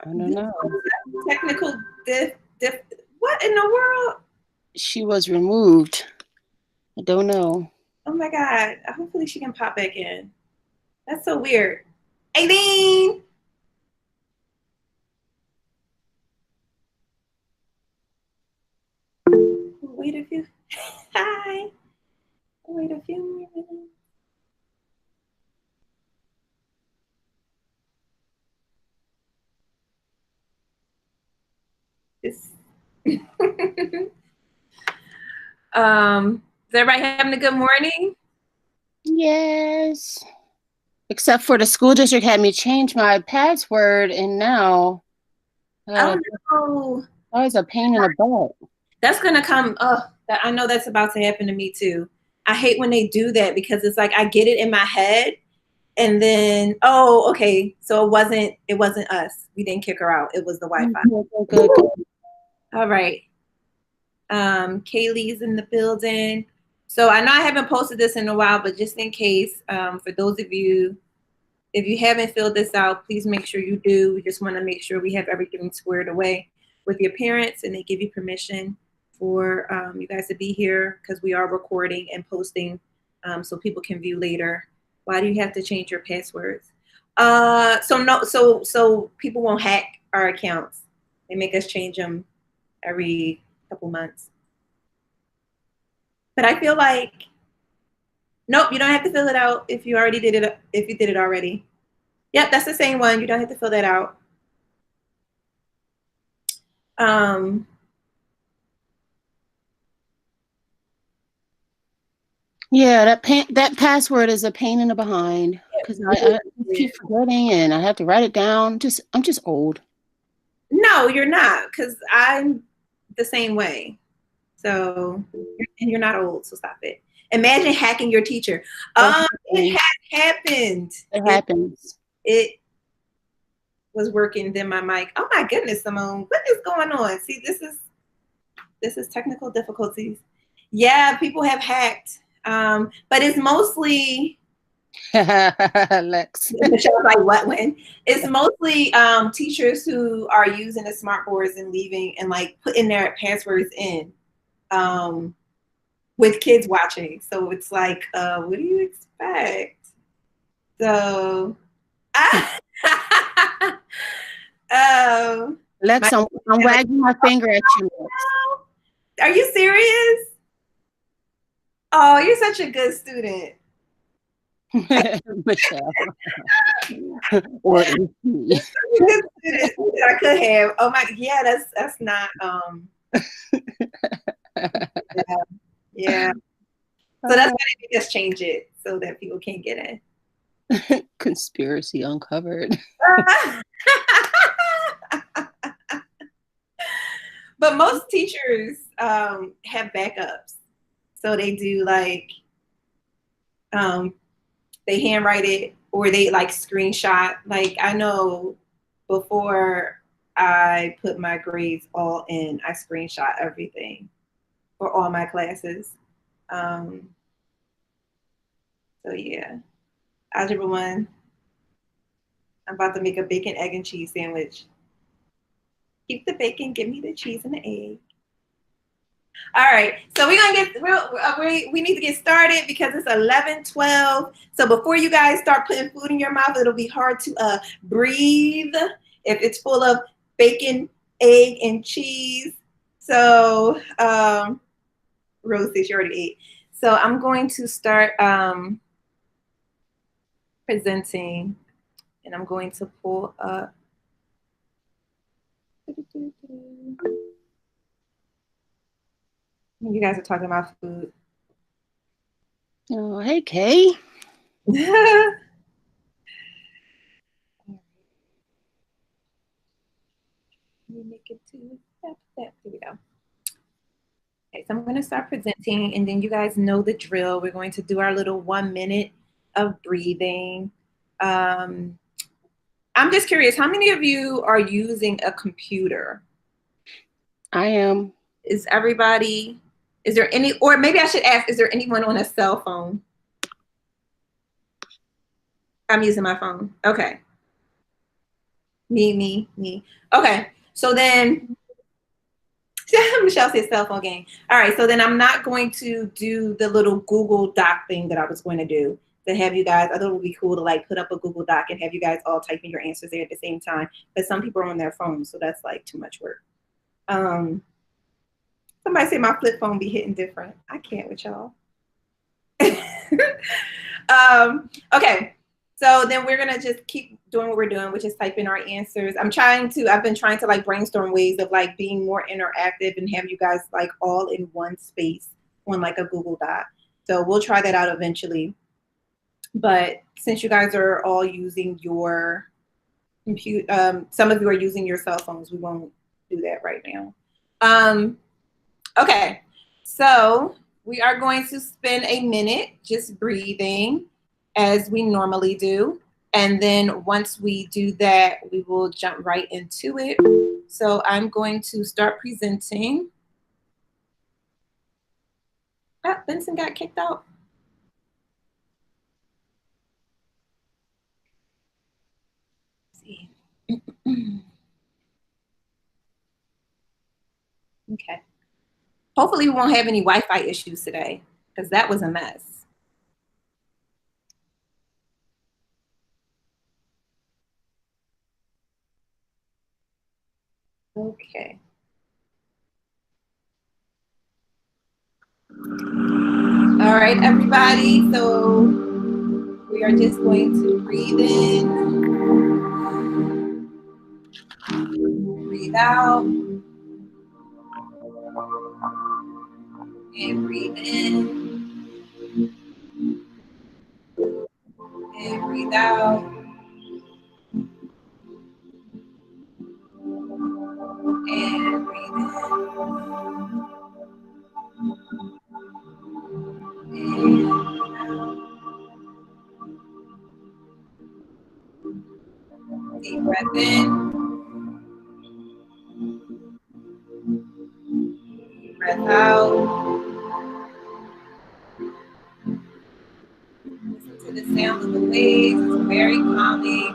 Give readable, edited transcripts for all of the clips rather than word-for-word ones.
I don't know. Technical diff. What in the world? She was removed. I don't know. Oh my God. Hopefully she can pop back in. That's so weird. Aileen! Wait a few. Hi. Wait a few more minutes. Is everybody having a good morning? Yes. Except for the school district had me change my password, and now Oh no. always a pain in the butt. That's gonna come. Oh, I know that's about to happen to me too. I hate when they do that because it's like I get it in my head, and then okay, so it wasn't us. We didn't kick her out. It was the Wi-Fi. Good. All right. Kaylee's in the building. So I know I haven't posted this in a while, but just in case, for those of you, if you haven't filled this out, please make sure you do. We just want to make sure we have everything squared away with your parents, and they give you permission for you guys to be here because we are recording and posting, so people can view later. Why do you have to change your passwords? So people won't hack our accounts. They make us change them every couple months. But I feel like, nope, you don't have to fill it out if you already did it. If you did it already. Yep, that's the same one. You don't have to fill that out. Yeah, that password is a pain in the behind because I keep forgetting and I have to write it down. I'm just old. No, you're not, because I'm the same way. So, and you're not old, so stop it. Imagine hacking your teacher. It has happened. It happens. It was working, then my mic. Oh my goodness, Simone, what is going on? See, this is technical difficulties. Yeah, people have hacked, but it's mostly. Lex. Michelle's like, what when? It's mostly teachers who are using the smart boards and leaving and like putting their passwords in with kids watching. So it's like, what do you expect? So, Lex, I'm wagging my finger at you. Are you serious? Oh, you're such a good student. Michelle. Or I could have. Oh my, yeah, that's not yeah. So that's why they make us change it so that people can't get in. Conspiracy uncovered. But most teachers have backups. So they do like they handwrite it or they like screenshot. Like I know before I put my grades all in, I screenshot everything for all my classes. So yeah. Algebra 1. I'm about to make a bacon, egg, and cheese sandwich. Keep the bacon, give me the cheese and the egg. All right, so we're gonna get we need to get started because it's 11:12. So before you guys start putting food in your mouth, it'll be hard to breathe if it's full of bacon, egg, and cheese. So Rose says she already ate. So I'm going to start presenting, and I'm going to pull up. You guys are talking about food. Oh, hey, Kay. Let me make it to that. Here we go. Okay, so I'm going to start presenting, and then you guys know the drill. We're going to do our little 1 minute of breathing. I'm just curious, how many of you are using a computer? I am. Is there any, or maybe I should ask, is there anyone on a cell phone? I'm using my phone. Okay. Me. Okay, so then Michelle said cell phone game. All right, so then I'm not going to do the little Google Doc thing that I was going to do to have you guys. I thought it would be cool to like put up a Google Doc and have you guys all type in your answers there at the same time. But some people are on their phones, so that's like too much work. Somebody say my flip phone be hitting different. I can't with y'all. Okay, so then we're gonna just keep doing what we're doing, which is type in our answers. I've been trying to like brainstorm ways of like being more interactive and have you guys like all in one space on like a Google Doc. So we'll try that out eventually. But since you guys are all using your computer, some of you are using your cell phones, we won't do that right now. Okay, so we are going to spend a minute just breathing as we normally do. And then once we do that, we will jump right into it. So I'm going to start presenting. Ah, Benson got kicked out. Let's see. Okay. Hopefully we won't have any Wi-Fi issues today because that was a mess. Okay. All right, everybody. So we are just going to breathe in, breathe out, and breathe in, and breathe out, and breathe in, and deep breath in, deep breath out. Listen to the sound of the waves. It's very calming.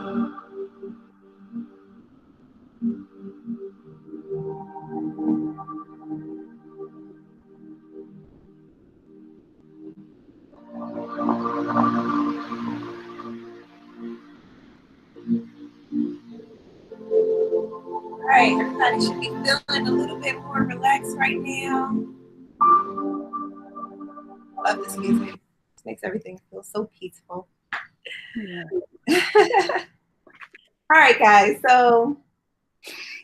All right, everybody should be feeling a little bit more relaxed right now. Love this music. This makes everything feel so peaceful. Yeah. All right, guys. So,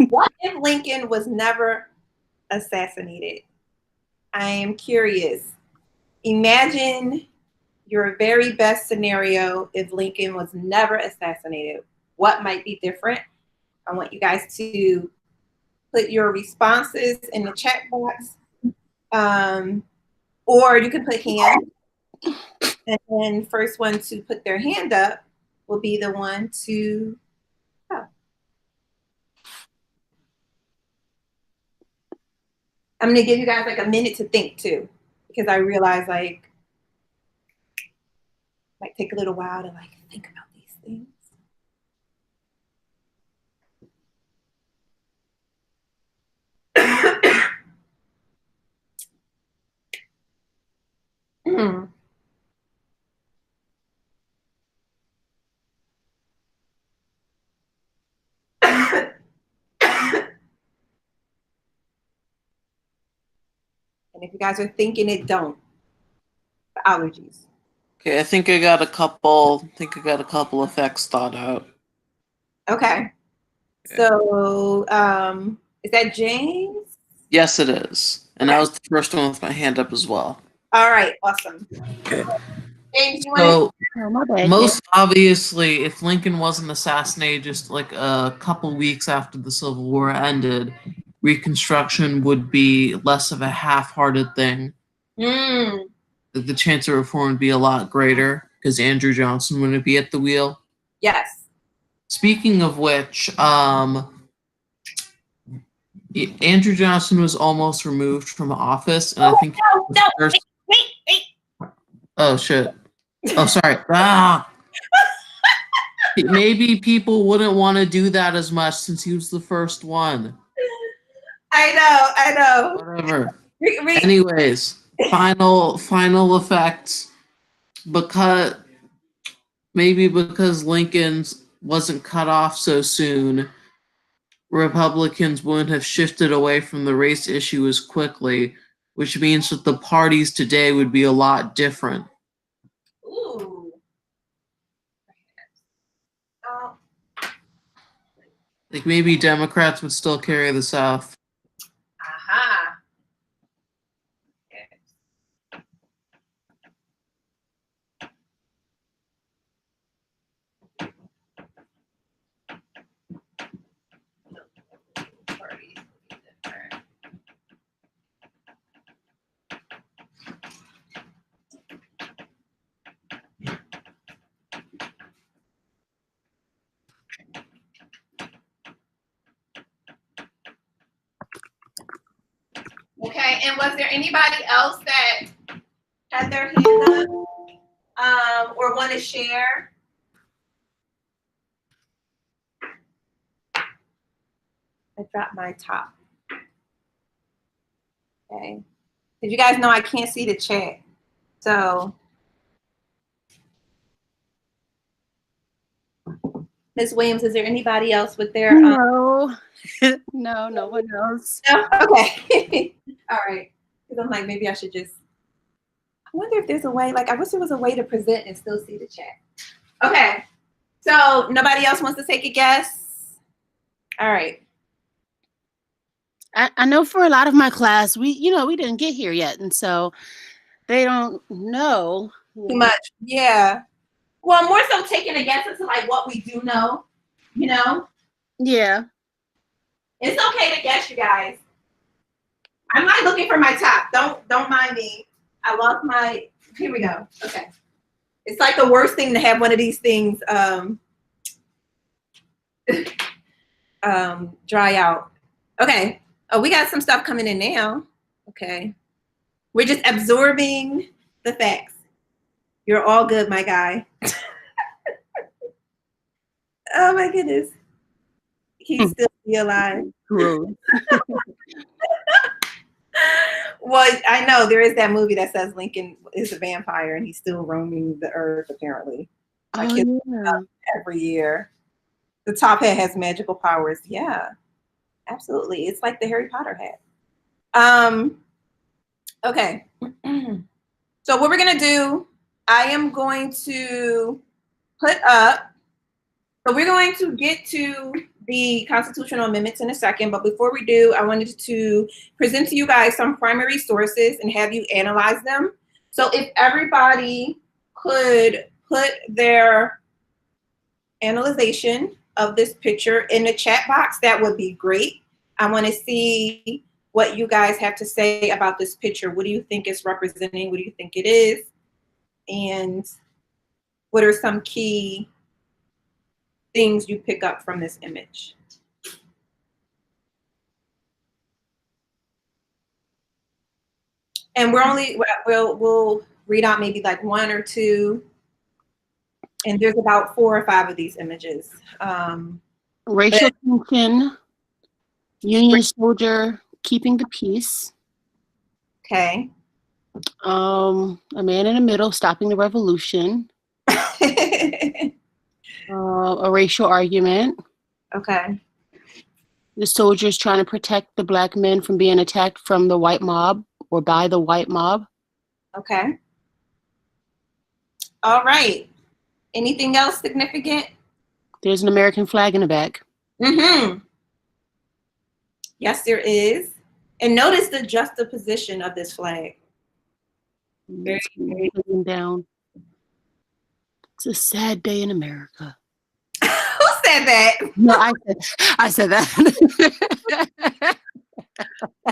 what if Lincoln was never assassinated? I am curious. Imagine your very best scenario if Lincoln was never assassinated. What might be different? I want you guys to put your responses in the chat box. Or you can put hand. And then first one to put their hand up will be the one to go. I'm gonna give you guys like a minute to think too, because I realize like might take a little while to like think about these things. And if you guys are thinking it, don't. Allergies. Okay, I think I got a couple effects thought out. Okay. So is that James? Yes, it is. And okay. I was the first one with my hand up as well. All right, awesome. Okay. James, you So, bad, most obviously, if Lincoln wasn't assassinated just like a couple weeks after the Civil War ended, Reconstruction would be less of a half-hearted thing. The chance of reform would be a lot greater because Andrew Johnson wouldn't be at the wheel. Yes. Speaking of which, Andrew Johnson was almost removed from office, and I think wait. Oh shit. Oh, sorry. Maybe people wouldn't want to do that as much since he was the first one. I know. Whatever. Anyways, final effects. Because Lincoln wasn't cut off so soon, Republicans wouldn't have shifted away from the race issue as quickly, which means that the parties today would be a lot different. Ooh. Like maybe Democrats would still carry the South. Aha. Okay, and was there anybody else that had their hand up or want to share? I dropped my top. Okay. Did you guys know I can't see the chat? So, Ms. Williams, is there anybody else with their? No, no one else. No? Okay. All right. Because I'm like, maybe I should just. I wonder if there's a way. Like, I wish there was a way to present and still see the chat. Okay. So nobody else wants to take a guess. All right. I know for a lot of my class, we didn't get here yet, and so they don't know Too much. Yeah. Well, more so taking a guess into like what we do know, you know? Yeah. It's okay to guess, you guys. I'm not looking for my top. Don't mind me. I lost my, here we go. Okay. It's like the worst thing to have one of these things dry out. Okay. Oh, we got some stuff coming in now. Okay. We're just absorbing the facts. You're all good, my guy. Oh my goodness. He's still alive. Gross. Well, I know there is that movie that says Lincoln is a vampire and he's still roaming the earth, apparently. Every year. The top hat has magical powers. Yeah, absolutely. It's like the Harry Potter hat. Okay. So what we're going to do, I am going to put up, so we're going to get to the constitutional amendments in a second, but before we do, I wanted to present to you guys some primary sources and have you analyze them. So if everybody could put their analyzation of this picture in the chat box, that would be great. I want to see what you guys have to say about this picture. What do you think it's representing? What do you think it is? And what are some key things you pick up from this image? And we'll read out maybe like one or two. And there's about 4 or 5 of these images. Racial tension, Union soldier keeping the peace. Okay. A man in the middle stopping the revolution. A racial argument. Okay. The soldiers trying to protect the black men from being attacked from the white mob or by the white mob. Okay. All right. Anything else significant? There's an American flag in the back. Mm-hmm. Yes, there is. And notice the juxtaposition of this flag. Very, very down. It's a sad day in America. Who said that? No, I said that. I was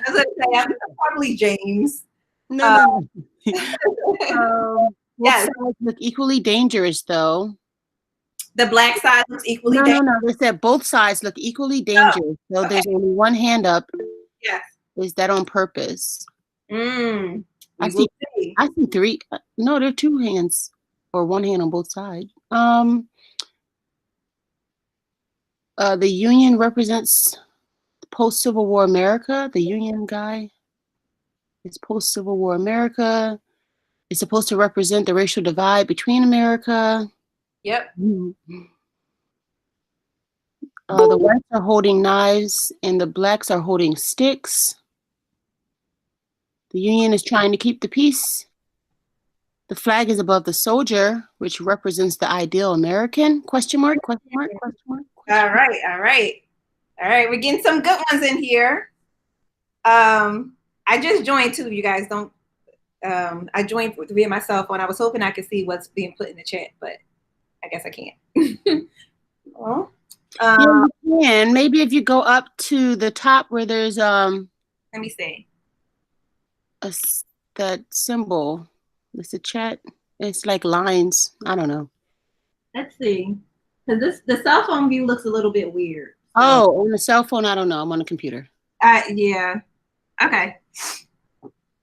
going to say, I'm probably James. No. Yes. Sides look equally dangerous, though. The black side looks equally dangerous? No. They said both sides look equally dangerous. So okay. There's only one hand up. Yes. Is that on purpose? I see 3. No, there are 2 hands or 1 hand on both sides. The Union represents post-Civil War America. The Union guy is post-Civil War America. It's supposed to represent the racial divide between America. Yep. The whites are holding knives and the blacks are holding sticks. The Union is trying to keep the peace. The flag is above the soldier, which represents the ideal American? Question mark, question mark, question mark. All right, all right. All right, we're getting some good ones in here. I just joined too, you guys don't. I joined via my cell phone. I was hoping I could see what's being put in the chat, but I guess I can't. Well, Yeah, you can. Maybe if you go up to the top where there's let me see. That symbol. It's a chat. It's like lines. I don't know. Let's see. Because the cell phone view looks a little bit weird. So. Oh, on the cell phone, I don't know. I'm on a computer. Yeah. Okay.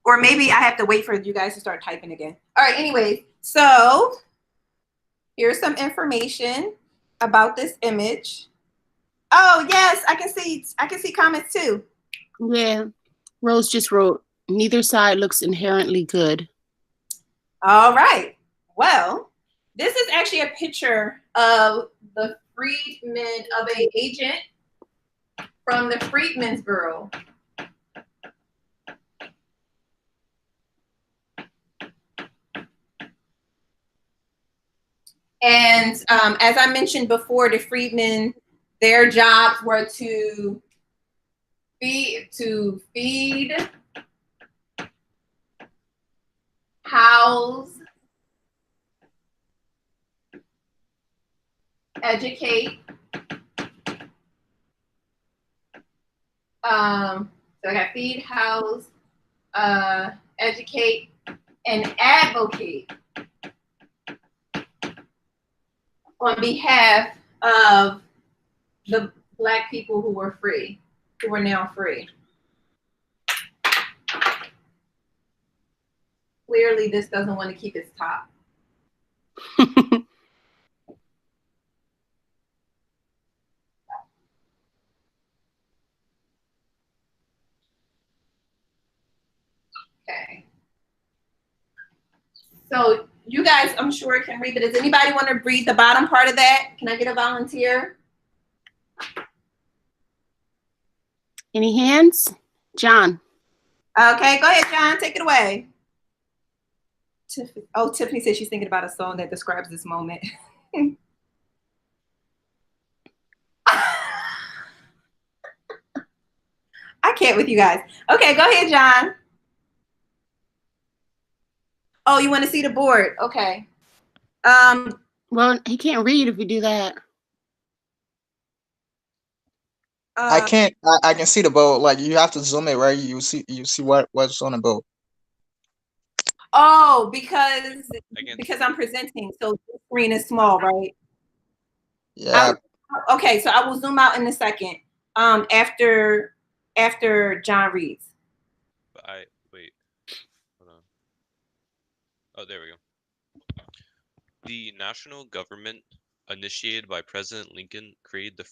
Or maybe I have to wait for you guys to start typing again. All right, anyways, so here's some information about this image. Oh, yes, I can see comments too. Yeah. Rose just wrote, neither side looks inherently good. All right. Well, this is actually a picture of the freedmen of an agent from the Freedmen's Bureau. And as I mentioned before, the freedmen, their jobs were to feed, house, educate. So I got feed, house, educate, and advocate on behalf of the Black people who were free, who were now free. Clearly, this doesn't want to keep its top. Okay. So you guys, I'm sure can read, but does anybody want to read the bottom part of that? Can I get a volunteer? Any hands? John. Okay, go ahead, John. Take it away. Oh, Tiffany says she's thinking about a song that describes this moment. I can't with you guys. Okay, go ahead, John. Oh, you want to see the board? Okay. Well, he can't read if we do that. I can't. I can see the boat. Like you have to zoom it, right? You see what's on the boat. Oh, because I'm presenting, so the screen is small, right? Yeah. Okay, so I will zoom out in a second. After John reads. Wait. Hold on. Oh, there we go. The national government, initiated by President Lincoln, created the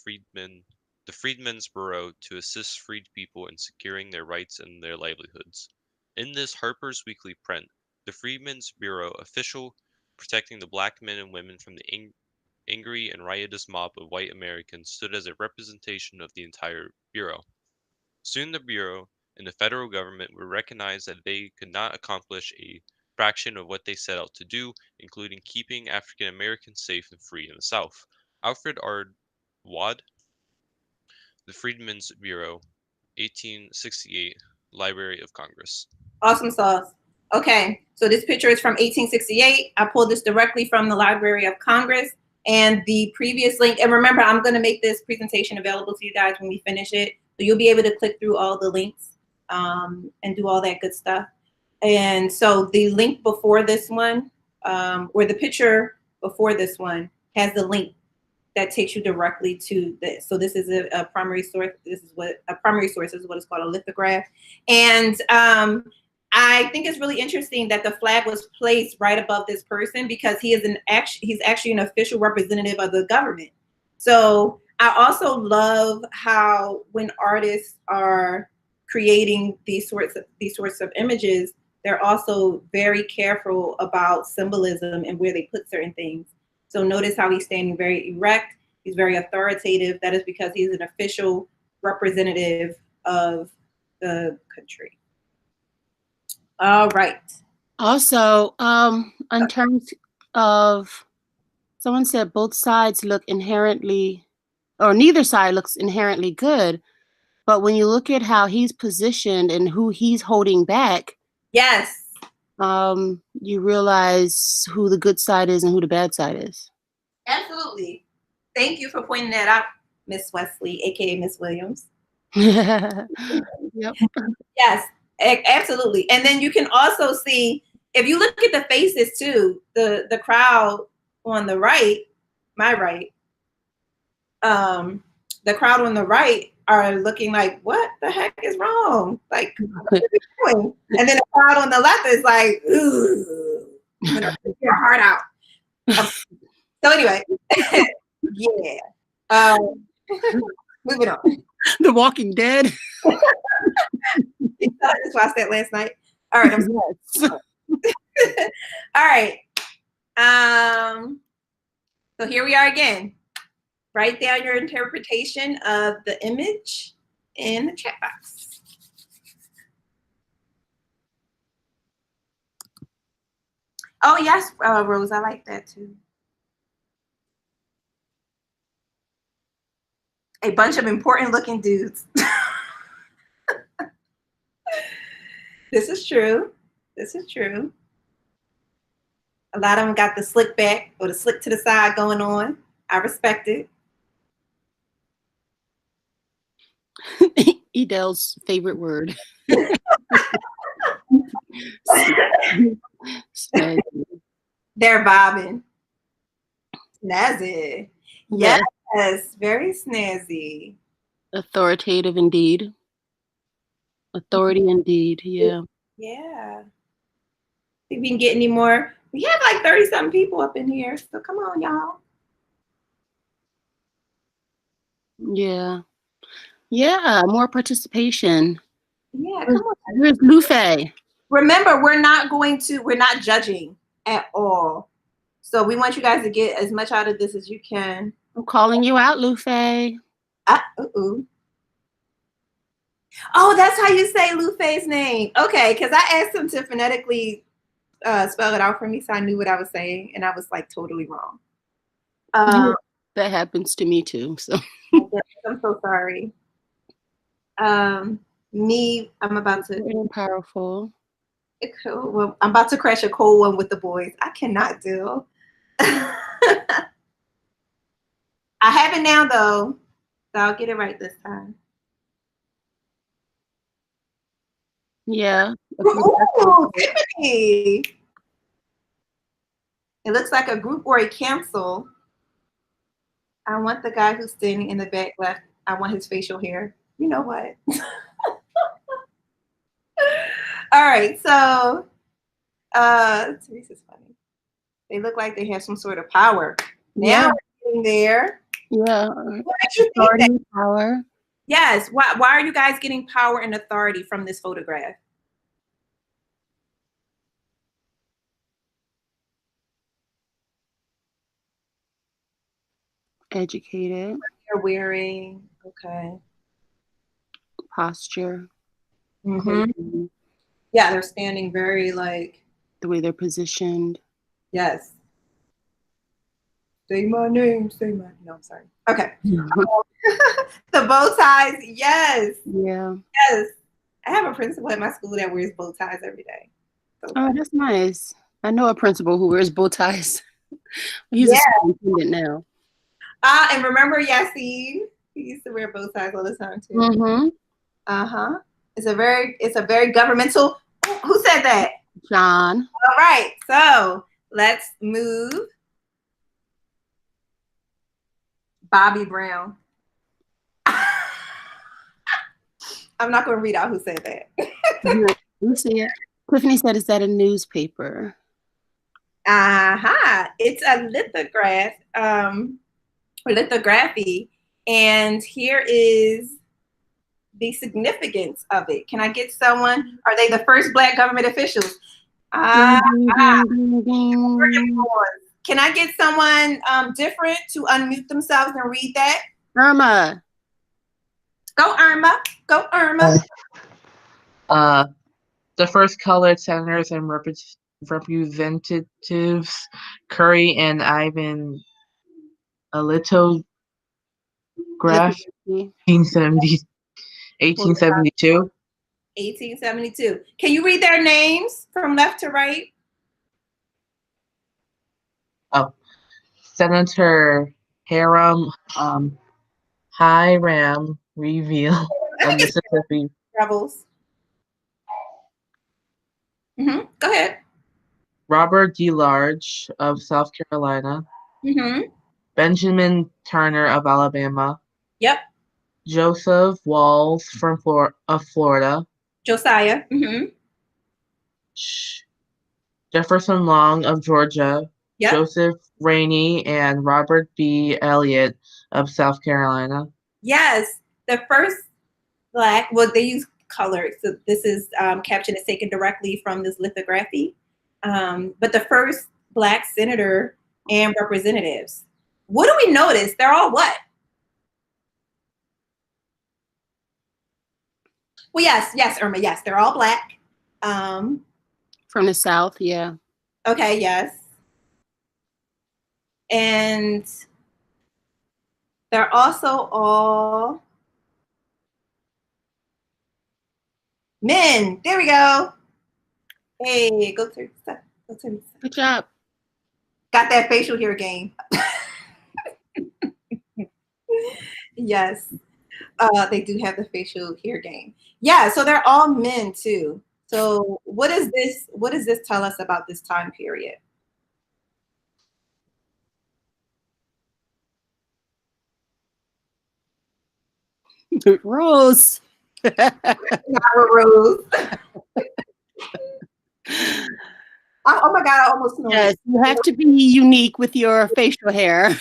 Freedmen's Bureau to assist freed people in securing their rights and their livelihoods. In this Harper's Weekly print, the Freedmen's Bureau official protecting the Black men and women from the angry and riotous mob of white Americans stood as a representation of the entire Bureau. Soon the Bureau and the federal government would recognize that they could not accomplish a fraction of what they set out to do, including keeping African Americans safe and free in the South. Alfred R. Wadd, The Freedmen's Bureau, 1868, Library of Congress. Awesome sauce. Okay, so this picture is from 1868. I pulled this directly from the Library of Congress, and the previous link, and remember, I'm going to make this presentation available to you guys when we finish it, so you'll be able to click through all the links and do all that good stuff. And so the link before this one, or the picture before this one, has the link that takes you directly to this. So this is a primary source. This is what a primary source is, what is called a lithograph. And I think it's really interesting that the flag was placed right above this person because he's actually an official representative of the government. So I also love how when artists are creating these sorts of images, they're also very careful about symbolism and where they put certain things. So notice how he's standing very erect. He's very authoritative. That is because he's an official representative of the country. All right. Also, in terms of, someone said both sides look inherently, or neither side looks inherently good. But when you look at how he's positioned and who he's holding back, Yes. you realize who the good side is and who the bad side is. Absolutely. Thank you for pointing that out, Miss Wesley, aka Miss Williams. Yep. Yes, absolutely. And then you can also see, if you look at the faces too, the crowd on the right, my right, the crowd on the right are looking like, what the heck is wrong? Like, what are we doing? And then the crowd on the left is like, ooh, your heart out. So anyway, yeah. Moving on. The Walking Dead. I just watched that last night. All right. Yes. All right. So here we are again. Write down your interpretation of the image in the chat box. Oh yes, Rose, I like that too. A bunch of important looking dudes. This is true. This is true. A lot of them got the slick back or the slick to the side going on. I respect it. Edel's favorite word. They're bobbing. Snazzy. Yes, very snazzy. Authoritative indeed. Authority indeed, yeah. Yeah. See if we can get any more. We have like 30-something people up in here, so come on, y'all. Yeah. Yeah, more participation. Yeah, come on. Where's Luffy? Remember, we're not judging at all. So we want you guys to get as much out of this as you can. I'm calling you out, Luffy. Oh, that's how you say Luffy's name. Okay, because I asked him to phonetically spell it out for me, so I knew what I was saying, and I was like totally wrong. That happens to me too. So I'm so sorry. I'm about to. very powerful. Cool. Well, I'm about to crash a cold one with the boys. I cannot deal. I have it now though, so I'll get it right this time. Yeah. Ooh, Tiffany. It looks like a group or a cancel. I want the guy who's standing in the back left. I want his facial hair. You know what? All right, so Teresa's funny. They look like they have some sort of power. Now we're getting there. Yeah. What makes you think that? Power. Yes. Why are you guys getting power and authority from this photograph? Educated. They're wearing, okay. Posture. Mm-hmm. Yeah, they're standing very like. The way they're positioned. Yes. Say my name, no, I'm sorry. Okay. The bow ties, yes. Yeah. Yes. I have a principal at my school that wears bow ties every day. So that's nice. I know a principal who wears bow ties. He's a superintendent now. And remember Yassine? He used to wear bow ties all the time too. Mm-hmm. Uh-huh. It's a very governmental. Who said that? John. All right, so let's move. Bobby Brown. I'm not going to read out who said that. You see it. Tiffany said, "Is that a newspaper?" It's a lithograph, or lithography, And here is the significance of it. Can I get someone? Are they the first Black government officials? Ding, ding, ding, ding, ding. Can I get someone different to unmute themselves and read that? Irma. Go, Irma. Go, Irma. The first colored senators and representatives, Curry and Ivan Litograph, 1872. 1872. Can you read their names from left to right? Oh, Senator Hiram Hiram Reveal of Mississippi. Rebels. Go ahead. Robert D. Large of South Carolina. Benjamin Turner of Alabama. Yep. Joseph Walls from Florida. Josiah. Jefferson Long of Georgia. Yep. Joseph Rainey and Robert B. Elliott of South Carolina. Yes, the first Black, well, they use color, so this is caption is taken directly from this lithography. But the first Black senator and representatives. What do we notice? They're all what? Well, yes, Irma, yes, they're all Black. From the South, yeah. Okay, yes. And they're also all men. There we go. Hey, go to step. Go to Good job. Got that facial hair game. Yes. They do have the facial hair game. Yeah, so they're all men too. So what does this tell us about this time period? Rose. Rose. Oh my God, I almost know. Yes, you have to be unique with your facial hair.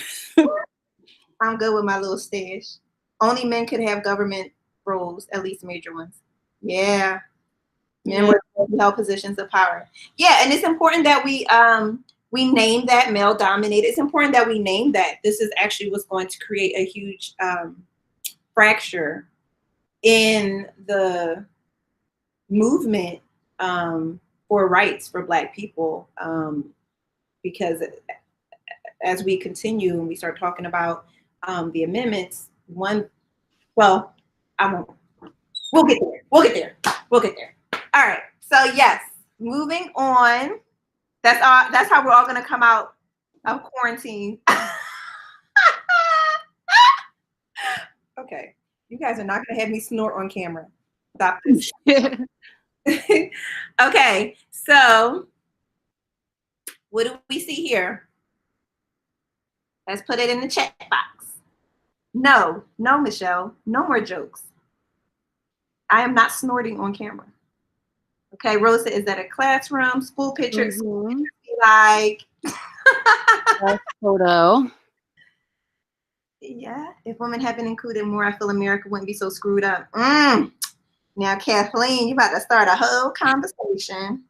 I'm good with my little stash. Only men could have government roles, at least major ones. Yeah. Men were held positions of power. Yeah, and it's important that we name that male dominated. It's important that we name that. This is actually what's going to create a huge fracture in the movement for rights for Black people, because as we continue and we start talking about the amendments, we'll get there. All right, so yes, moving on. That's how we're all gonna come out of quarantine. Okay, you guys are not gonna have me snort on camera. Stop this. Okay, so what do we see here? Let's put it in the chat box. No, Michelle, no more jokes. I am not snorting on camera. Okay, Rosa, is that a classroom, school picture? Like photo. Yeah, if women had been included more, I feel America wouldn't be so screwed up. Now, Kathleen, you about to start a whole conversation.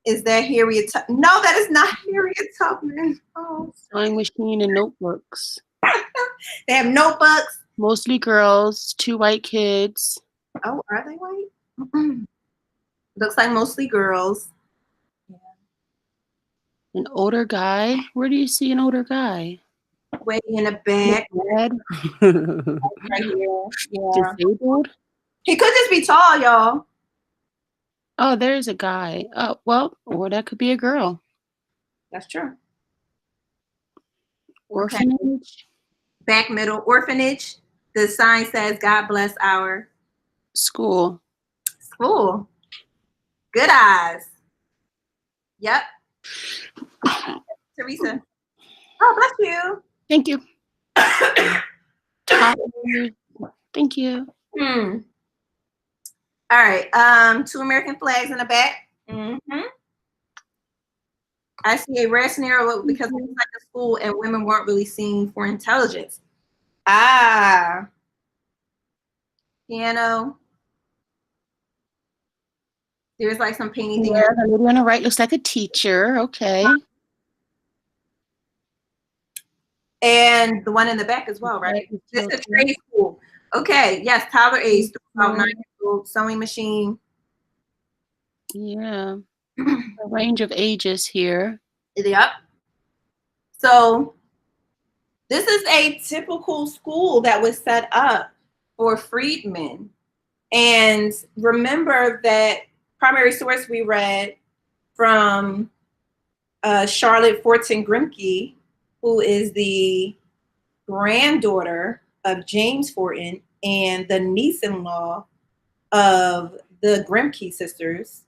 Is that Harriet Tubman? No, that is not Harriet Tubman. Oh. Sewing machine and notebooks. They have notebooks. Mostly girls, 2 white kids. Oh, are they white? Looks like mostly girls. Yeah. An older guy. Where do you see an older guy? Way in the back. Right here. Yeah. Disabled? He could just be tall, y'all. Oh, there's a guy. Oh, well, or that could be a girl. That's true. Orphanage. Okay. Back middle orphanage. The sign says, God bless our school. School. Good eyes. Yep. Teresa. Oh, bless you. Thank you. Thank you. All right. 2 American flags in the back. I see a rare scenario because it was like a school and women weren't really seen for intelligence. Ah, piano. There's like some painting thing. Yeah, the lady on the right looks like a teacher. Okay. And the one in the back as well, right? This is trade school. Okay, yes, toddler age, about 9 years old, sewing machine. Yeah. A range of ages here. Yep. So this is a typical school that was set up for freedmen. And remember that primary source we read from Charlotte Fortin Grimke, who is the granddaughter of James Fortin and the niece-in-law of the Grimke sisters.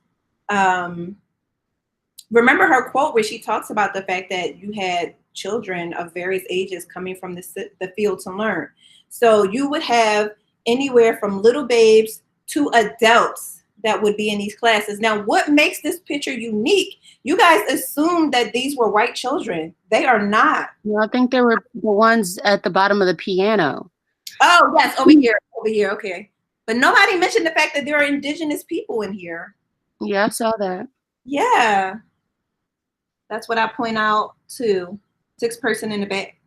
Remember her quote where she talks about the fact that you had children of various ages coming from the field to learn. So you would have anywhere from little babes to adults that would be in these classes. Now, what makes this picture unique? You guys assume that these were white children. They are not. Well, I think they were the ones at the bottom of the piano. Oh, yes, over here, okay. But nobody mentioned the fact that there are indigenous people in here. Yeah, I saw that. Yeah. That's what I point out too. 6th person in the back.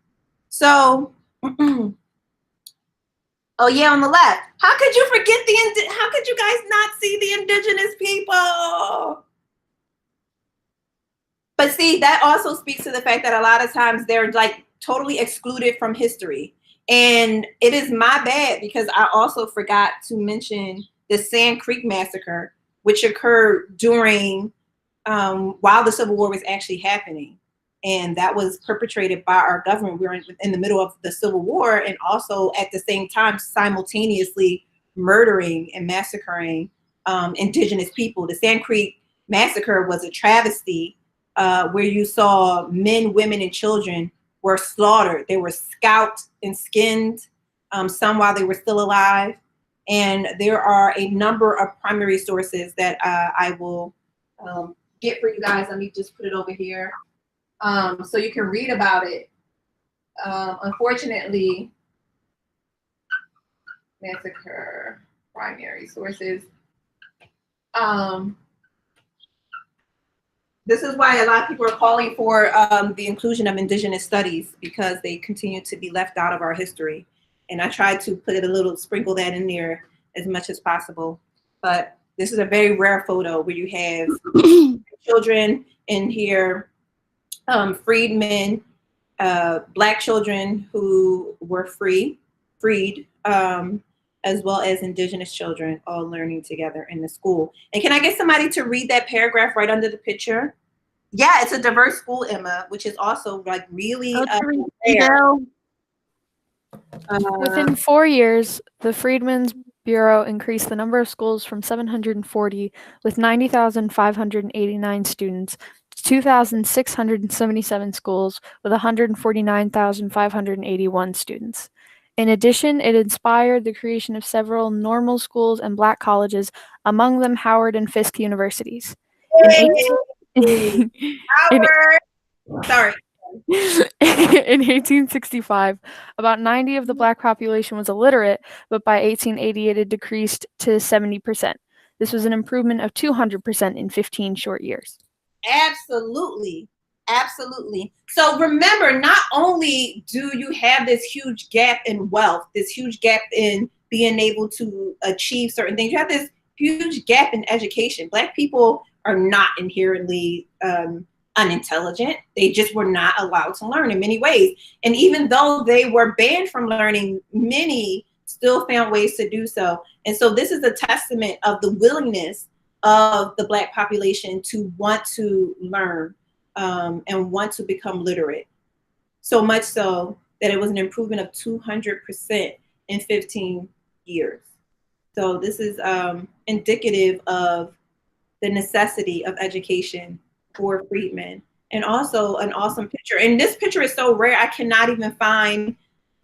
So, oh yeah, on the left. How could you forget how could you guys not see the indigenous people? But see, that also speaks to the fact that a lot of times they're like totally excluded from history. And it is my bad because I also forgot to mention the Sand Creek Massacre, which occurred during while the Civil War was actually happening. And that was perpetrated by our government. We were in the middle of the Civil War and also at the same time simultaneously murdering and massacring indigenous people. The Sand Creek Massacre was a travesty where you saw men, women, and children were slaughtered. They were scalped and skinned, some while they were still alive. And there are a number of primary sources that I will get for you guys. Let me just put it over here so you can read about it. Unfortunately, massacre primary sources. This is why a lot of people are calling for the inclusion of indigenous studies because they continue to be left out of our history. And I tried to put it a little, sprinkle that in there as much as possible. But this is a very rare photo where you have children in here, freedmen, Black children who were freed, as well as indigenous children all learning together in the school. And can I get somebody to read that paragraph right under the picture? Yeah, it's a diverse school, Emma, which is also like really rare. Within 4 years, the Freedmen's Bureau increased the number of schools from 740 with 90,589 students to 2,677 schools with 149,581 students. In addition, it inspired the creation of several normal schools and Black colleges, among them Howard and Fisk universities. In Sorry. In 1865, about 90% of the Black population was illiterate, but by 1880 it had decreased to 70%. This was an improvement of 200% in 15 short years. Absolutely. Absolutely. So remember, not only do you have this huge gap in wealth, this huge gap in being able to achieve certain things, you have this huge gap in education. Black people are not inherently unintelligent. They just were not allowed to learn in many ways. And even though they were banned from learning, many still found ways to do so. And so this is a testament of the willingness of the Black population to want to learn and want to become literate. So much so that it was an improvement of 200% in 15 years. So this is indicative of the necessity of education for freedmen. And also an awesome picture. And this picture is so rare, I cannot even find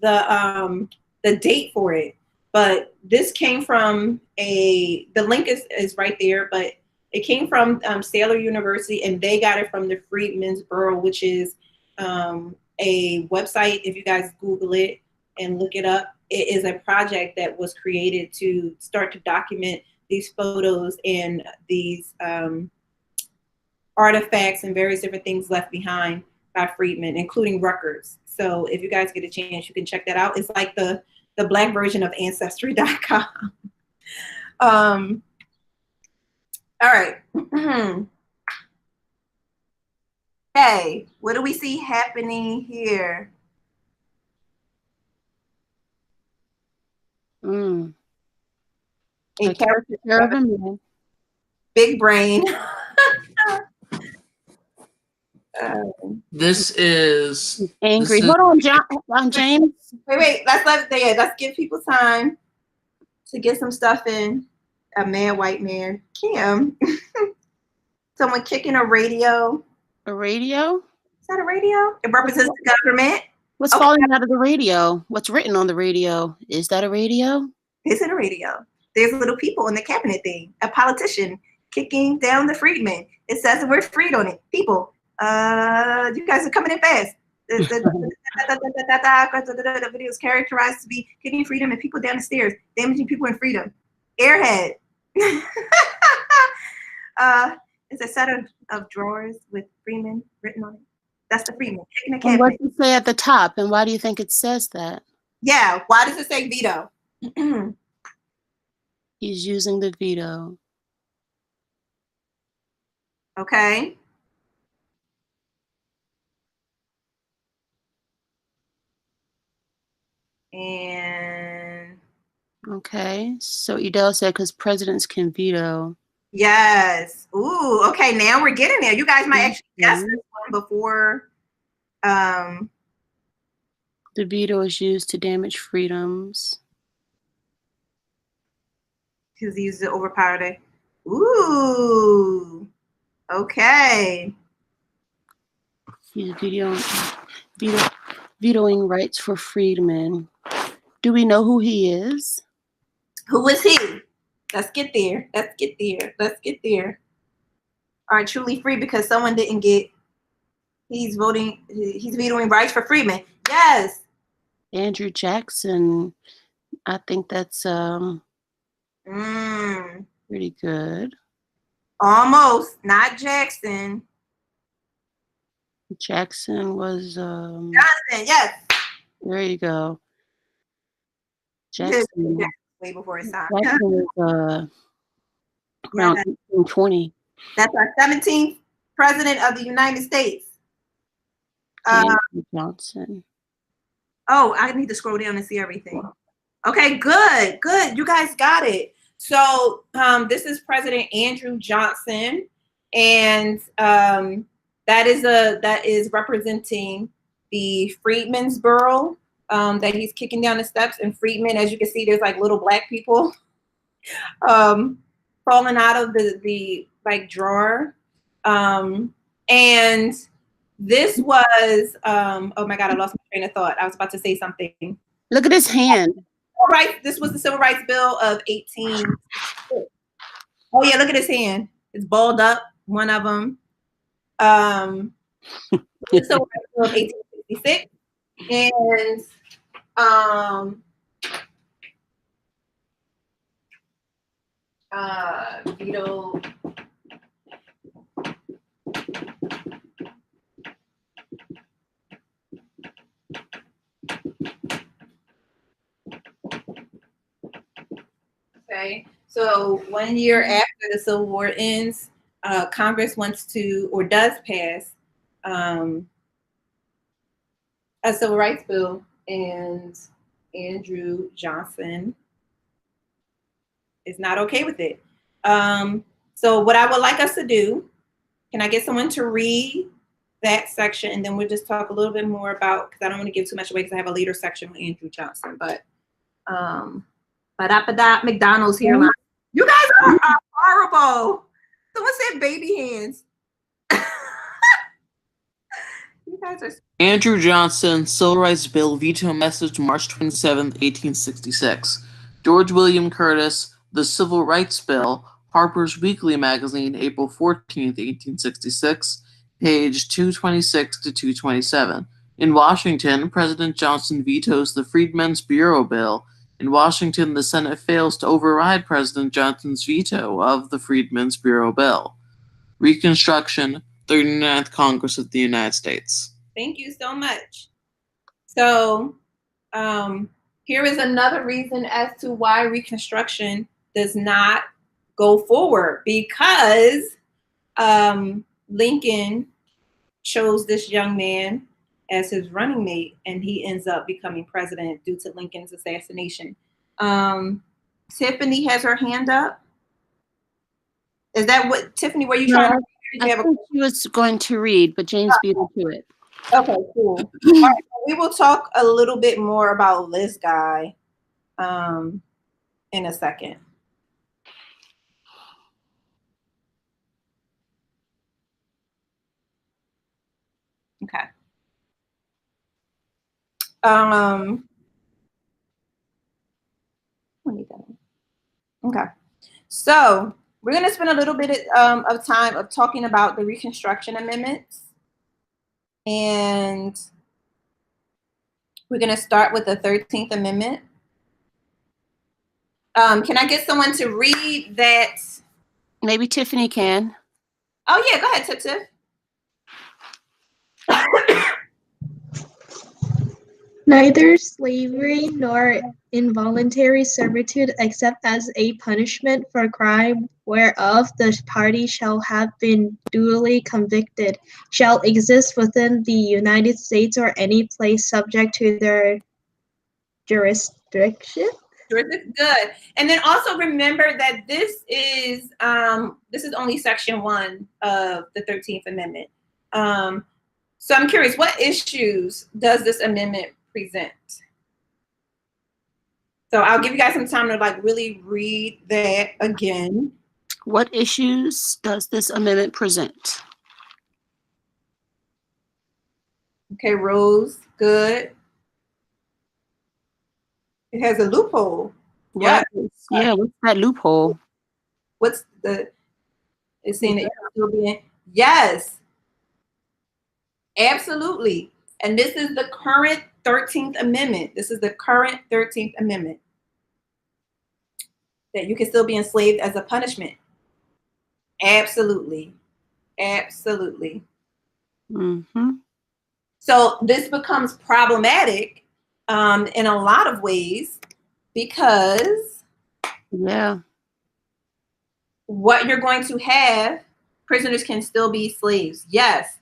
the date for it. But this came from the link is right there, but it came from Saylor University, and they got it from the Freedmen's Bureau, which is a website, if you guys Google it, and look it up. It is a project that was created to start to document these photos and these artifacts and various different things left behind by freedmen, including records. So if you guys get a chance, you can check that out. It's like the Black version of Ancestry.com. All right. Hey, what do we see happening here? A A character caravan. big brain. This is Angry. This is- Hold on, James. Wait. Let's give people time to get some stuff in. A man, white man. Kim. Someone kicking a radio. A radio? Is that a radio? It represents the government. What's falling out of the radio? What's written on the radio? Is that a radio? Is it a radio? There's little people in the cabinet thing. A politician kicking down the freedmen. It says the word freed on it. People. You guys are coming in fast. The video is characterized to be kicking freedom and people down the stairs, damaging people in freedom. Airhead. It's a set of drawers with Freeman written on it. That's the Freeman kicking the And cabinet. what does it say at the top? And why do you think it says that? Yeah. Why does it say veto? He's using the veto. Okay. And Okay. So Edel said because presidents can veto. yes. Ooh, okay, now we're getting there. You guys might actually guess this one before The veto is used to damage freedoms. because he used to overpower the ooh. Okay. He's vetoing rights for freedmen. Do we know who he is? Who is he? Let's get there. Are truly free because someone didn't get he's vetoing rights for freedmen. Yes. Andrew Jackson. I think that's pretty good. Almost. Not Jackson. Jackson was Johnson, yes. there you go. Jackson. Way before his time. Jackson was around 1820. That's our 17th president of the United States. Andrew Johnson. Oh, I need to scroll down and see everything. Okay, good. You guys got it. So this is President Andrew Johnson, and that is representing the Freedmen's Bureau that he's kicking down the steps. And freedmen, as you can see, there's like little black people falling out of the like drawer. And this was oh my God, I lost my train of thought. I was about to say something. Look at his hand. All right, this was the Civil Rights Bill of 18. Oh yeah, look at his hand. It's balled up. One of them. The Civil Rights Bill of 1866, and veto. Okay, so 1 year after the Civil War ends, Congress wants to or does pass a civil rights bill, and Andrew Johnson is not okay with it. So what I would like us to do, can I get someone to read that section, and then we'll just talk a little bit more about, because I don't want to give too much away because I have a later section with Andrew Johnson, but McDonald's here. You guys are horrible. Someone said baby hands. You guys are. Andrew Johnson, Civil Rights Bill, veto message, March 27, 1866. George William Curtis, The Civil Rights Bill, Harper's Weekly Magazine, April 14, 1866, page 226 to 227. In Washington, President Johnson vetoes the Freedmen's Bureau bill. In Washington, the Senate fails to override President Johnson's veto of the Freedmen's Bureau bill. Reconstruction, 39th Congress of the United States. Thank you so much. So here is another reason as to why Reconstruction does not go forward, because Lincoln chose this young man as his running mate, and he ends up becoming president due to Lincoln's assassination. Tiffany has her hand up. Is that what, Tiffany, were you trying to read? I think she was going to read, but James beat her to it. Okay, cool. All right, we will talk a little bit more about this guy in a second. Okay. Okay. So we're going to spend a little bit of time of talking about the Reconstruction Amendments. And we're going to start with the 13th Amendment. Can I get someone to read that? Maybe Tiffany can. Oh, yeah, go ahead, Tip Tip. Neither slavery nor involuntary servitude, except as a punishment for crime whereof the party shall have been duly convicted, shall exist within the United States or any place subject to their jurisdiction. Good. And then also remember that this is only section 1 of the 13th Amendment. So I'm curious, what issues does this amendment present? So I'll give you guys some time to like really read that again. What issues does this amendment present? Okay, Rose, good. It has a loophole. Yeah. Yeah, what's that loophole? What's the, it's saying that you're still being, yes, absolutely. And this is the current 13th Amendment. This is the current 13th Amendment. That you can still be enslaved as a punishment. Absolutely. Absolutely. Mm-hmm. So this becomes problematic in a lot of ways because what you're going to have, prisoners can still be slaves. Yes,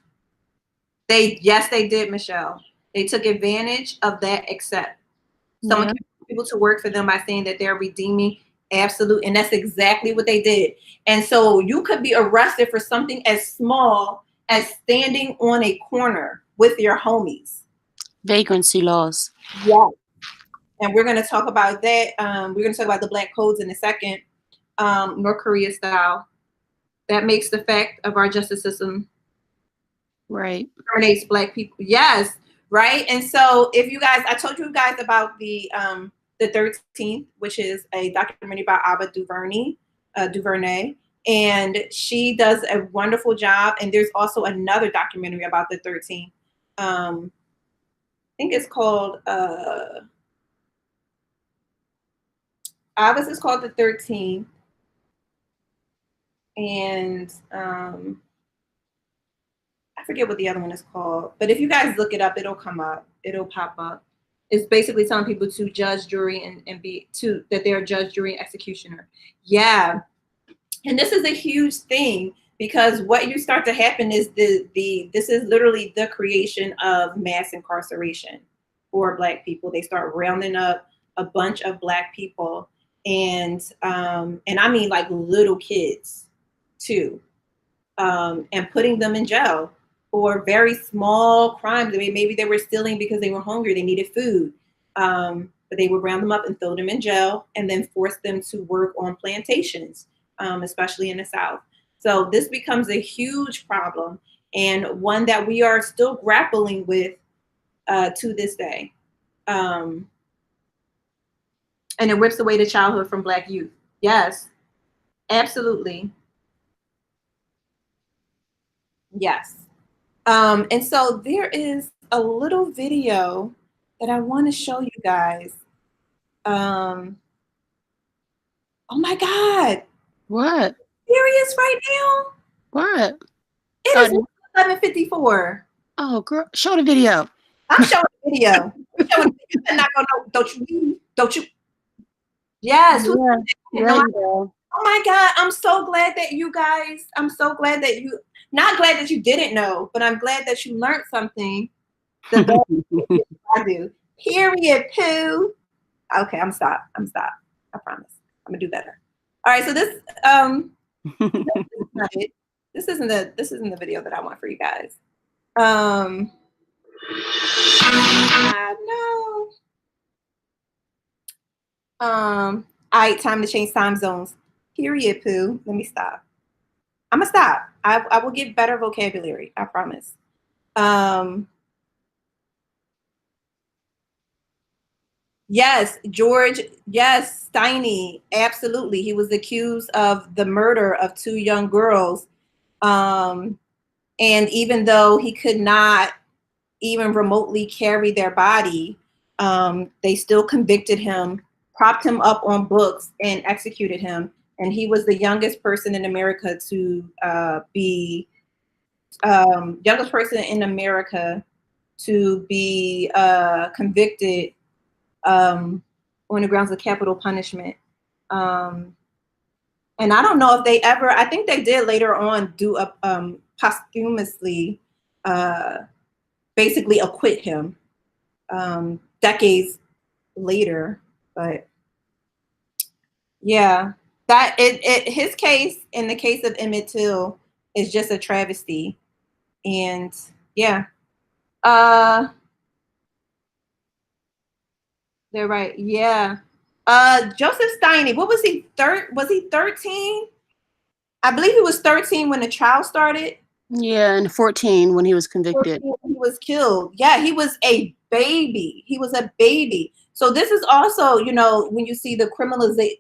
they did, Michelle. They took advantage of that, except someone can put people to work for them by saying that they're redeeming. Absolute, and that's exactly what they did. And so you could be arrested for something as small as standing on a corner with your homies. Vagrancy laws. Yeah. And we're going to talk about that. We're going to talk about the Black codes in a second, North Korea style. That makes the fact of our justice system right terminates Black people. Yes, right. And so if you guys, I told you guys about the 13th, which is a documentary by Ava DuVernay, and she does a wonderful job. And there's also another documentary about the 13th. I think it's called Ava's is called the 13th, and I forget what the other one is called. But if you guys look it up, it'll come up. It'll pop up. It's basically telling people to judge, jury, and that they're judge, jury, and executioner. Yeah. And this is a huge thing because what you start to happen is this is literally the creation of mass incarceration for Black people. They start rounding up a bunch of Black people and I mean like little kids too, and putting them in jail for very small crimes. I mean, maybe they were stealing because they were hungry, they needed food, but they would round them up and throw them in jail and then force them to work on plantations, especially in the South. So this becomes a huge problem and one that we are still grappling with to this day. And it rips away the childhood from Black youth. Yes, absolutely. Yes. And so there is a little video that I want to show you guys. Oh my God. What? Serious right now? What? It is 11:54. Oh, girl, show the video. I'm showing the video. I'm showing the video. I'm not gonna know. Don't you leave? Don't you? Yes. Yeah. Right, girl. Oh my God. I'm so glad that you guys, I'm so glad that you, not glad that you didn't know, but I'm glad that you learned something. The best I do. Period, Pooh. Okay, I'm stop. I promise. I'm gonna do better. All right, so this this is not it. This isn't the video that I want for you guys. I know. All right, time to change time zones. Period, Pooh. Let me stop. I'm gonna stop. I will get better vocabulary. I promise. Yes, George. Yes, Steiny. Absolutely. He was accused of the murder of 2 young girls. And even though he could not even remotely carry their body, they still convicted him, propped him up on books, and executed him. And he was the youngest person in America to be convicted on the grounds of capital punishment. And I don't know if they ever, I think they did later on do a posthumously basically acquit him decades later. But yeah, that his case and the case of Emmett Till is just a travesty. And yeah, they're right. Yeah. Joseph Steiny, what was he? Was he 13? I believe he was 13 when the trial started. Yeah, and 14 when he was convicted. He was killed. Yeah, he was a baby. He was a baby. So this is also, you know, when you see the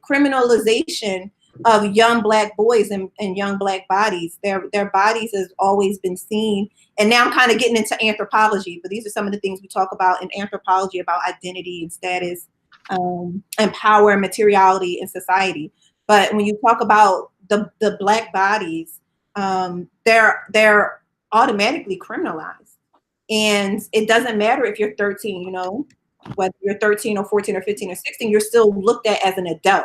criminalization of young Black boys and young Black bodies, their bodies has always been seen. And now I'm kind of getting into anthropology, but these are some of the things we talk about in anthropology about identity and status, and power and materiality in society. But when you talk about the Black bodies, they're automatically criminalized. And it doesn't matter if you're 13, you know, whether you're 13 or 14 or 15 or 16, you're still looked at as an adult.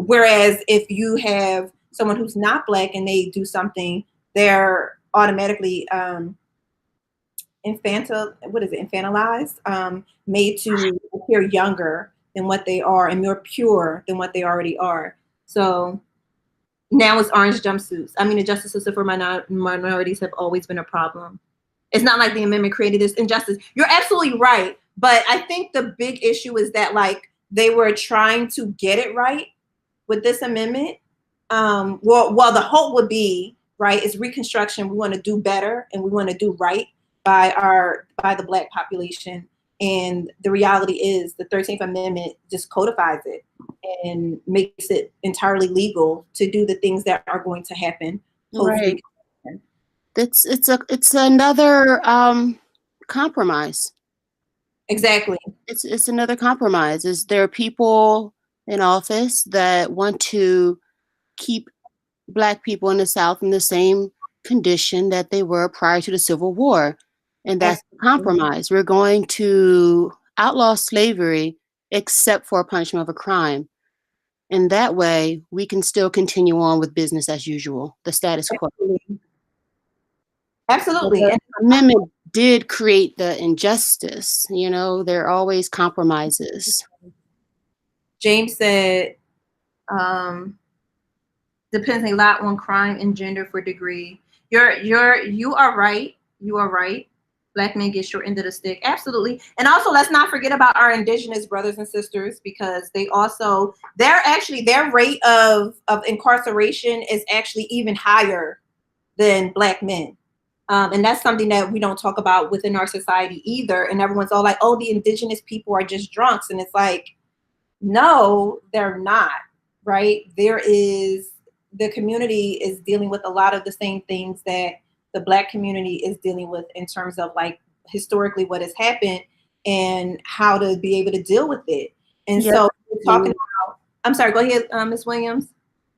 Whereas if you have someone who's not Black and they do something, they're automatically infantilized, made to appear younger than what they are and more pure than what they already are. So now it's orange jumpsuits. I mean, the justice system for minorities have always been a problem. It's not like the amendment created this injustice. You're absolutely right. But I think the big issue is that, like, they were trying to get it right with this amendment. Well, the hope would be, right, is Reconstruction. We want to do better and we want to do right by the Black population. And the reality is the 13th Amendment just codifies it and makes it entirely legal to do the things that are going to happen. Right. It's another compromise. Exactly. It's another compromise. There are people in office that want to keep Black people in the South in the same condition that they were prior to the Civil War. And that's the compromise. We're going to outlaw slavery except for punishment of a crime. And that way we can still continue on with business as usual, the status quo. Absolutely. The amendment did create the injustice. You know, there are always compromises. James said, depends a lot on crime and gender for degree. You are right. You are right. Black men get short end of the stick. Absolutely. And also, let's not forget about our indigenous brothers and sisters, because their rate of incarceration is actually even higher than Black men. And that's something that we don't talk about within our society either. And everyone's all like, oh, the indigenous people are just drunks. And it's like, no, they're not, right? The community is dealing with a lot of the same things that the Black community is dealing with in terms of like historically what has happened and how to be able to deal with it. And Yep. so we're talking about, I'm sorry, go ahead, Ms. Williams.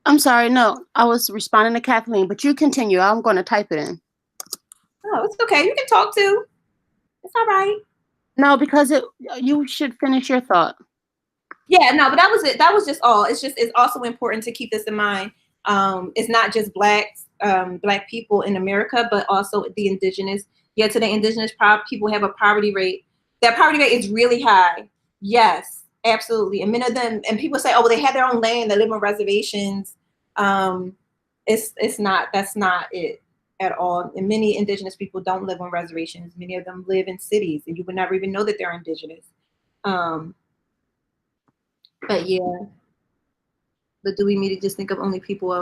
I'm sorry, no, I was responding to Kathleen, but you continue. I'm going to type it in. Oh, it's okay. You can talk too. It's all right. No, because you should finish your thought. Yeah, no, but that was it. That was just all. It's also important to keep this in mind. It's not just black people in America, but also the indigenous. Yeah, today indigenous people have a poverty rate. That poverty rate is really high. Yes, absolutely. And many of them, and people say, oh, well, they have their own land, they live on reservations. It's not. That's not it at all. And many indigenous people don't live on reservations. Many of them live in cities, and you would never even know that they're indigenous. But yeah, but do we need to just think of only people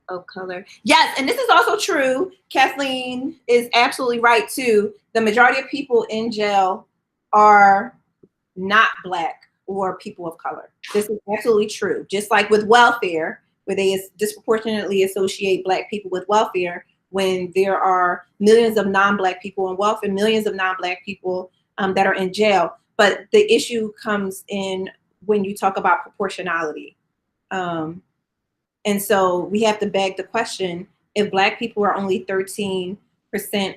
of color? Yes, and this is also true. Kathleen is absolutely right too. The majority of people in jail are not black or people of color. This is absolutely true. Just like with welfare, where they disproportionately associate black people with welfare, when there are millions of non-black people in welfare, millions of non-black people that are in jail. But the issue comes in when you talk about proportionality. And so we have to beg the question, if black people are only 13%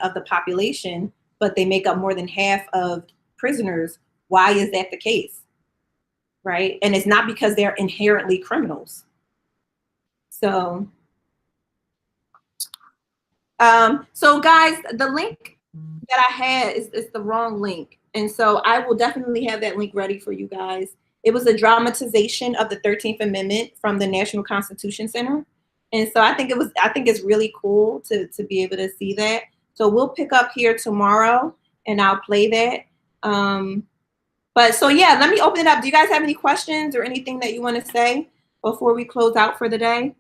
of the population, but they make up more than half of prisoners, why is that the case? Right? And it's not because they're inherently criminals. So, so guys, the link that I had is the wrong link. And so I will definitely have that link ready for you guys. It was a dramatization of the 13th Amendment from the National Constitution Center. And so I think it's really cool to be able to see that. So we'll pick up here tomorrow and I'll play that. But so yeah, let me open it up. Do you guys have any questions or anything that you want to say before we close out for the day?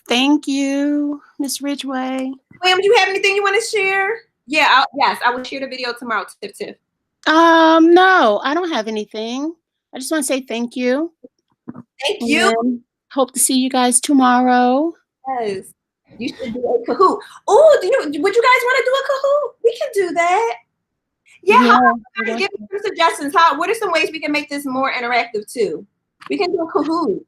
Thank you, Ms. Ridgway. William, do you have anything you want to share? Yeah, yes, I will share the video tomorrow, Tiff. No, I don't have anything. I just want to say thank you. Thank you. Hope to see you guys tomorrow. Yes. You should do a Kahoot. Oh, would you guys want to do a Kahoot? We can do that. Yeah. Give me some suggestions. What are some ways we can make this more interactive too? We can do a Kahoot.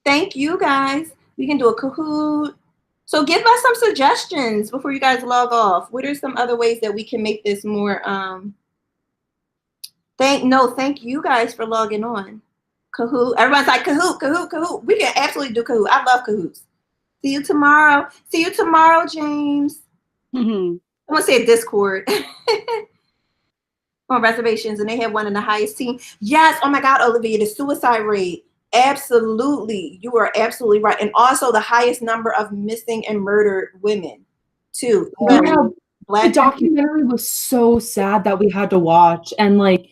Thank you guys. We can do a Kahoot. So give us some suggestions before you guys log off. What are some other ways that we can make this more thank you guys for logging on. Kahoot. Everyone's like Kahoot. We can absolutely do Kahoot. I love Kahoots. See you tomorrow. See you tomorrow, James. I'm gonna say Discord. On reservations, and they have one in the highest team. Yes. Oh my God, Olivia, the suicide rate. Absolutely. You are absolutely right. And also the highest number of missing and murdered women too. Yeah, the documentary was so sad that we had to watch, and like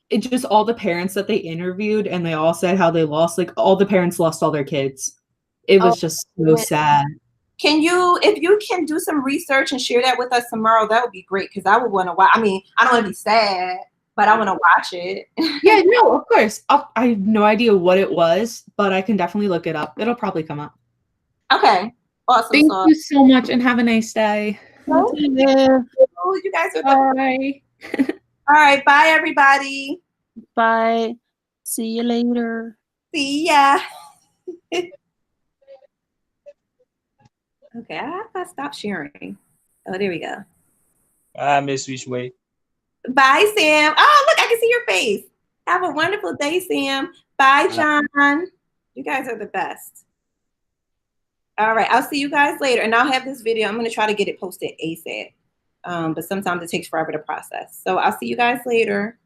it just all the parents that they interviewed, and they all said how they lost, like all the parents lost all their kids. It was just so sad. Can you, if you can do some research and share that with us tomorrow, that would be great, because I would want to watch. I mean, I don't want to be sad, but I want to watch it. Yeah, no, of course. I have no idea what it was, but I can definitely look it up. It'll probably come up. Okay. Awesome. Thank you so much and have a nice day. Oh, you guys are bye. All right. Bye, everybody. Bye. See you later. See ya. Okay, I gotta stop sharing. Oh, there we go. Bye, Miss Ridgway. Bye, Sam. Oh, look, I can see your face. Have a wonderful day, Sam. Bye, John. You guys are the best. All right, I'll see you guys later, and I'll have this video. I'm going to try to get it posted ASAP, but sometimes it takes forever to process. So I'll see you guys later.